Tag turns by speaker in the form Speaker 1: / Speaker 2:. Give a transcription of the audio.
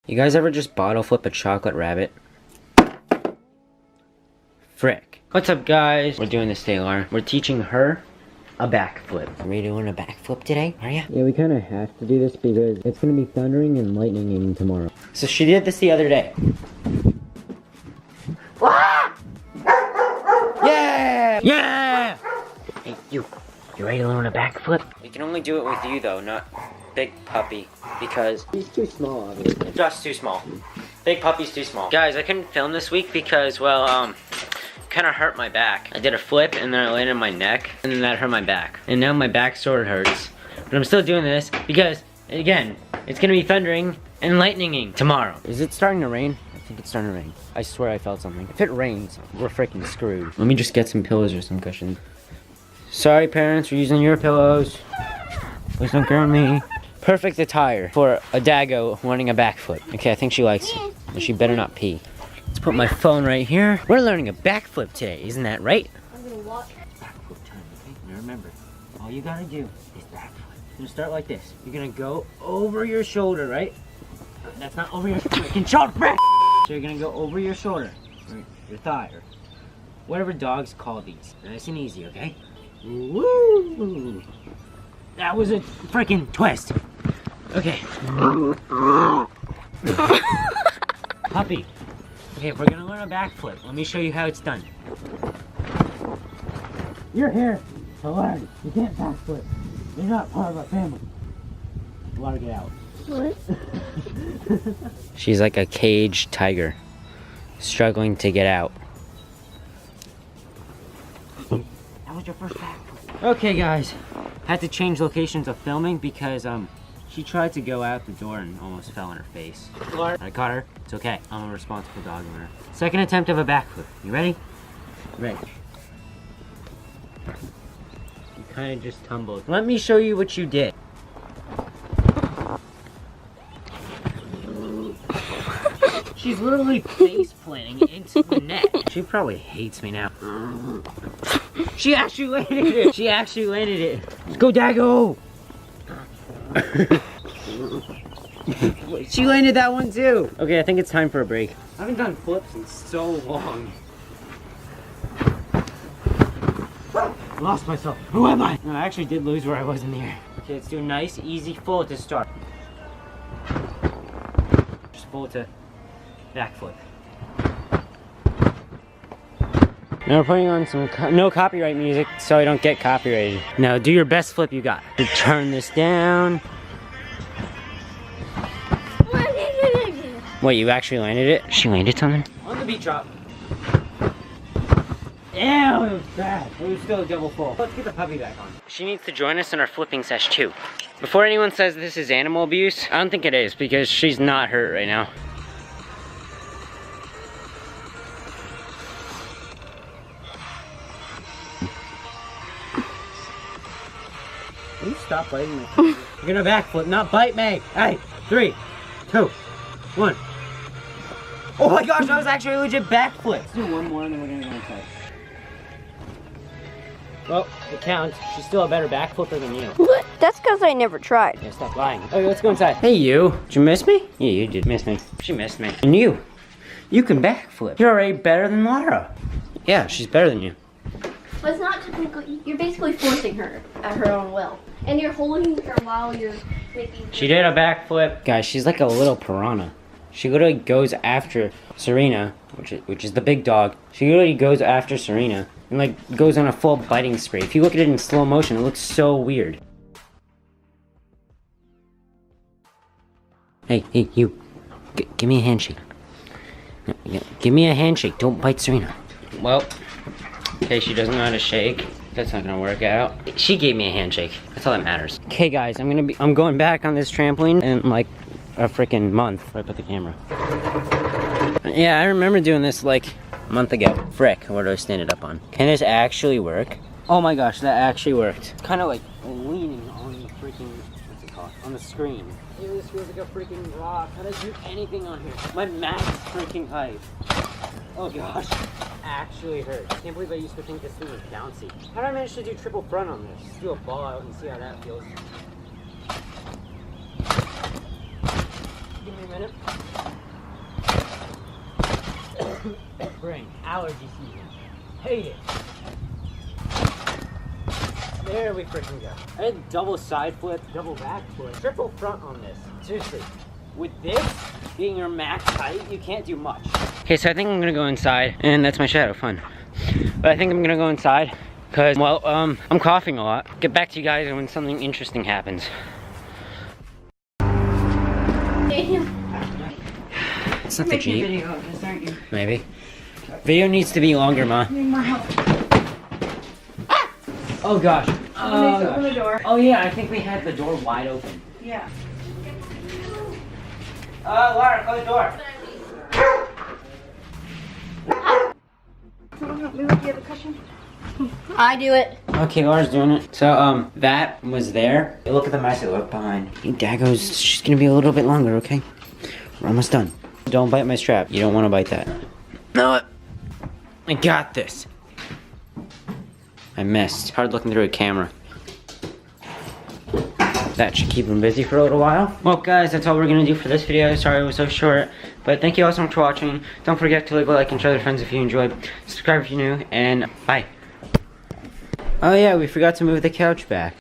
Speaker 1: You guys ever just bottle flip a chocolate rabbit? Frick. What's up, guys? We're doing this today, Lauren. We're teaching her a backflip. Are we doing a backflip today? Are ya? Yeah, we kind of have to do this because it's gonna be thundering and lightning tomorrow. So she did this the other day. Yeah! Yeah! Hey, you ready to learn a backflip? We can only do it with you, though, not Big Puppy, because he's too small, obviously. Just too small. Big Puppy's too small. Guys, I couldn't film this week because, well, kind of hurt my back. I did a flip and then I landed on my neck and then that hurt my back. And now my back sort of hurts. But I'm still doing this because, again, it's gonna be thundering and lightninging tomorrow. Is it starting to rain? I think it's starting to rain. I swear I felt something. If it rains, we're freaking screwed. Let me just get some pillows or some cushions. Sorry, parents, we're using your pillows. Please don't ground me. Perfect attire for a Dago wanting a backflip. Okay, I think she likes it. But she better not pee. Let's put my phone right here. We're learning a backflip today, isn't that right?
Speaker 2: I'm gonna watch.
Speaker 1: Backflip time, okay? Now remember, all you gotta do is backflip. You're gonna start like this. You're gonna go over your shoulder, right? That's not over your freaking shoulder, frick! So you're gonna go over your shoulder, or your thigh, or whatever dogs call these. Nice and easy, okay? Woo! That was a freaking twist. Okay. Puppy. Okay, we're gonna learn a backflip. Let me show you how it's done. You're here to learn. You can't backflip. You're not part of our family. Let her get out.
Speaker 2: What?
Speaker 1: She's like a caged tiger, struggling to get out. That was your first backflip. Okay, guys. Had to change locations of filming because she tried to go out the door and almost fell on her face. I caught her. It's okay. I'm a responsible dog owner. Second attempt of a backflip. You ready? Ready. You kind of just tumbled. Let me show you what you did. She's literally face planting into the net. She probably hates me now. She actually landed it. She actually landed it. Let's go, Dago. She landed that one too. Okay, I think it's time for a break. I haven't done flips in so long. I lost myself. Who am I? No, I actually did lose where I was in the air. Okay, let's do a nice, easy full to start. Just full to backflip. Now we're putting on some no copyright music so I don't get copyrighted. Now do your best flip you got. Turn this down. Wait, you actually landed it? She landed something? On the beach drop. Ew, it was bad. It was still a double full. Let's get the puppy back on. She needs to join us in our flipping sesh too. Before anyone says this is animal abuse, I don't think it is because she's not hurt right now. Can you stop biting me? You're gonna backflip, not bite me. Hey, 3, 2, 1. Oh my gosh, that was actually a legit backflip. Let's do one more and then we're gonna go inside. Well, it counts. She's still a better backflipper than you.
Speaker 2: What? That's because I never tried.
Speaker 1: Yeah, stop lying. Okay, let's go inside. Hey, you. Did you miss me? Yeah, you did miss me. She missed me. And you can backflip. You're already better than Lara. Yeah, she's better than you.
Speaker 2: But it's not technically, you're basically forcing her at her own will. And you're holding her while you're making...
Speaker 1: She did a backflip. Guys, she's like a little piranha. She literally goes after Serena, which is the big dog. She literally goes after Serena and like goes on a full biting spree. If you look at it in slow motion, it looks so weird. Hey, you. Give me a handshake. Give me a handshake. Don't bite Serena. Well, okay, she doesn't know how to shake. That's not gonna work out. She gave me a handshake. That's all that matters. Okay, guys, I'm going back on this trampoline in like a freaking month. Right, put the camera. Yeah, I remember doing this like a month ago. Frick, what do I stand it up on? Can this actually work? Oh my gosh, that actually worked. Kind of like leaning on the freaking, what's it called? On the screen. Ew, this feels like a freaking rock. How does do anything on here? My max freaking height. Oh gosh, actually hurt. I can't believe I used to think this thing was bouncy. How did I manage to do triple front on this? Just do a ball out and see how that feels. Give me a minute. Spring, allergy season. Hate it. There we freaking go. I had double side flip, double back flip, triple front on this. Seriously, with this being your max height, you can't do much. Okay, so I think I'm gonna go inside, and that's my shadow, fun. But I think I'm gonna go inside, because, well, I'm coughing a lot. Get back to you guys when something interesting happens. It's not the Jeep.
Speaker 3: Video of this, aren't you?
Speaker 1: Maybe. Video needs to be longer, Ma.
Speaker 3: Need more help.
Speaker 1: Oh gosh.
Speaker 3: Open the door.
Speaker 1: Oh yeah, I think we had the door wide open.
Speaker 3: Yeah.
Speaker 1: Laura, close the door.
Speaker 3: Someone help me with the other cushion?
Speaker 2: I do it.
Speaker 1: Okay, Laura's doing it. So, that was there. Look at the mice that left behind. Hey, Daggo's just gonna be a little bit longer, okay? We're almost done. Don't bite my strap. You don't want to bite that. No, I got this. I missed. Hard looking through a camera. That should keep him busy for a little while. Well, guys, that's all we're gonna do for this video. Sorry it was so short, but thank you all so much for watching. Don't forget to leave a like and share with your friends if you enjoyed. Subscribe if you're new, and bye. Oh yeah, we forgot to move the couch back.